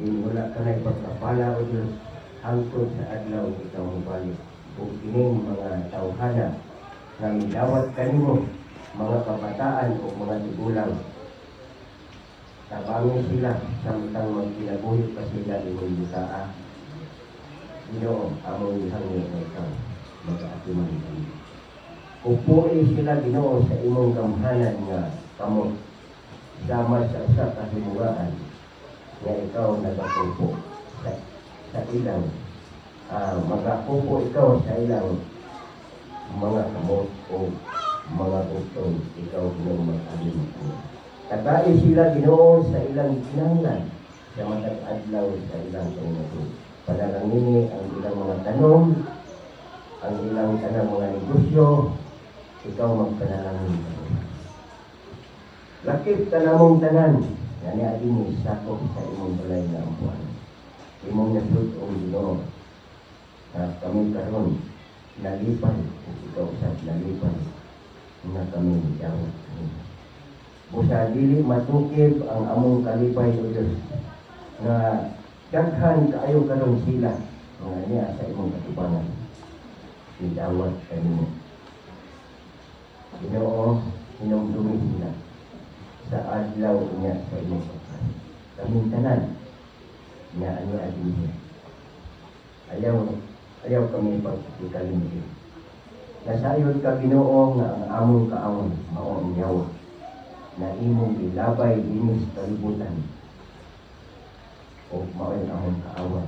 Wala ka na ipagkapala o Diyos hangtod sa adlaw ikaw mabalik. Kung kining mga tawhana na milawat kanimo, mga kabataan o mga tigulang, tabangin sila samtang magkinabuhi pa sila imong butaa. Ginoo, among ihangin na ikaw mag-aatiman kami. Upuin sila Ginoo sa imong gamhanan nga kamo sama sa usa ka himugaan nga ikaw nagapupo sa ilang magapupo ikaw sa ilang mga kamot o mga utong ikaw Ginoo mag-alim. Tagai sila Ginoo sa ilang kinahanglan sa matag adlaw sa ilang panginoon. Panalangini ang ilang mga tanong, ang ilang tanang mga negosyo, ikaw magpanalangin. Lakip ka namong tanan, nga ni adini sakop sa imong balay na ampuan. Imong nasud o Ginoo, na kami karon nalipay, ikaw usap nalipay, na kami dawat. Busa dili matukib ang among kalipay o Diyos, na daghan kaayo karon sila, nga niya sa imong katubangan. Idawat kanimo. Ginoo, hinumdumi sila sa adlaw niya sa imong pagkain. Kaming tanan niya ani adili. Ayaw kami pagkikalimti. Nasayod ka Ginoo nga ang among kaawon mao ang yawa na imong ilabay dinis kalibutan o mao ang among kaawon.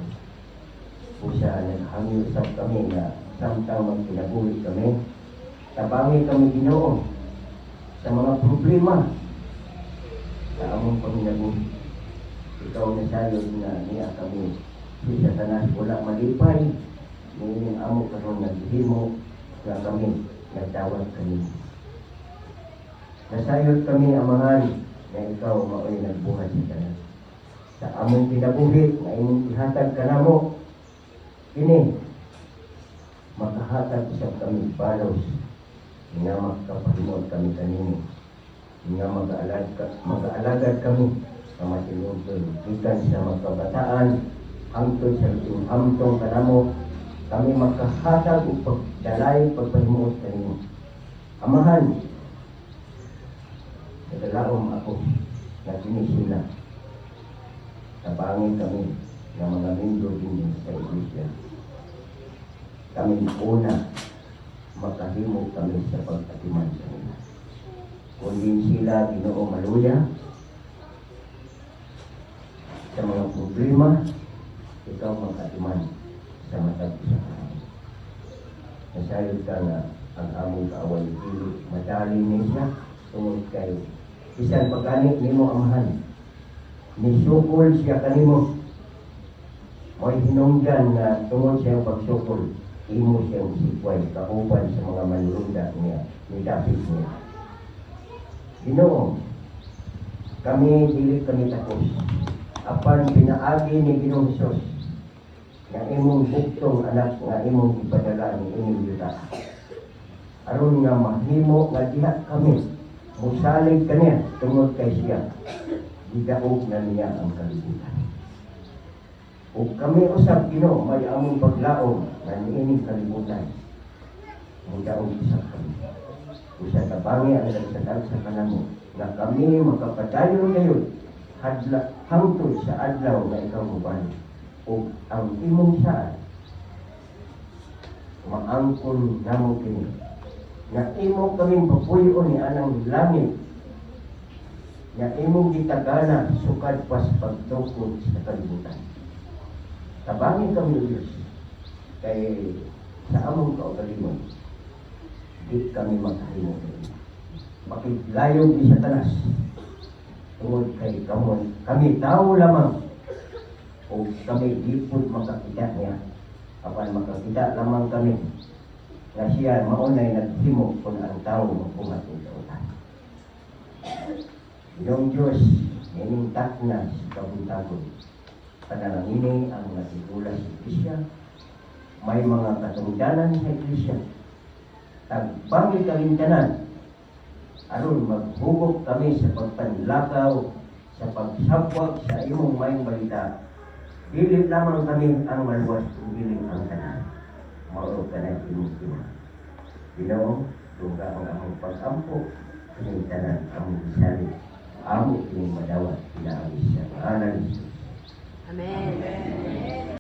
Usa naghangyo usab kami na samtang magkinabuhi kami, tabangi kami Ginoo sa mga problema sa among panginabuhi. Ikaw na sayod na niya kami sa tanas wala malipay, ngayon amo karon naghimo na kami nagdawat kami. Nasayod kami amahan na ikaw mao'y nagbuhat sa tanas. Sa among kinabuhi na imong ihatag kanamo, kini makahatag sa kami balos nga magkapalimod kami kanimo, nga mag-aalagad kami sa matinutol gikan sa magkabataan hangtod sa amtong kanamo, kami makahatag o pagdalay pagpahimuot kanimo. Amahan, nagalaom ako na sinisila. Tabangin kami ng mga membro din sa iglesia. Kami una makahimo kami sa pagkatiman sa nila. Kundi sila Ginoo maluya sa mga problema, ikaw makatiman sa matag sa kami. Nasayod ka nga ang among kaaway dili madali niya tungod kay bisan pagani nimo amahan. Nisukol siya kanimo. Mo'y hinungdan nga tungod siyang pagsukol, imo siyang sikway kauban sa mga manlunda niya, ni David niya. Ginoo, kami dili kami takos. Apan pinaagi ni Ginoong Hesus nga imong buktong anak nga imong ipadala ni inyong yuta. Aron nga mahimo nga diha kami musalig kaniya tungod kay siya. Gidaog na niya ang kalibutan. O kami usab Ginoo may among paglaom nga niining kalibutan. Gidaog usab kami. Usa tabangi ang nagsadag sa kanamo nga kami makapadayon ngayon hangtod sa adlaw na ikaw mabalik. O ang imong saan maangkon namo kini nga imo kaming papuyon ni anang langit nga imong gitagana sukad pas pagtukod sa kalibutan. Tabangin kami o Diyos kay sa among kaugalingon di kami makahimo makitlayo di sa tanas tungod kay kami tao lamang o kami dipot makakita niya apan makakita lamang kami nga siya maunay naghimo kung ang tao magbuhat ng kautan. Ginong Diyos, ining takna sa kabuntagon. Panalangini ang natigula sa Iglesia, may mga katungdanan sa Iglesia. Tagbangi kalintanan, aron maghugok kami sa pagpanlakaw, sa pagsabwag sa imong mayong balita, Dili lamang kami ang maluwas kung dili ang tanan. Mao ka na inusin. Ginoo, duga ang among pag-ampo, kaning tanan among isali. Amo kining madawat pinaawis siya. Amen. Amen.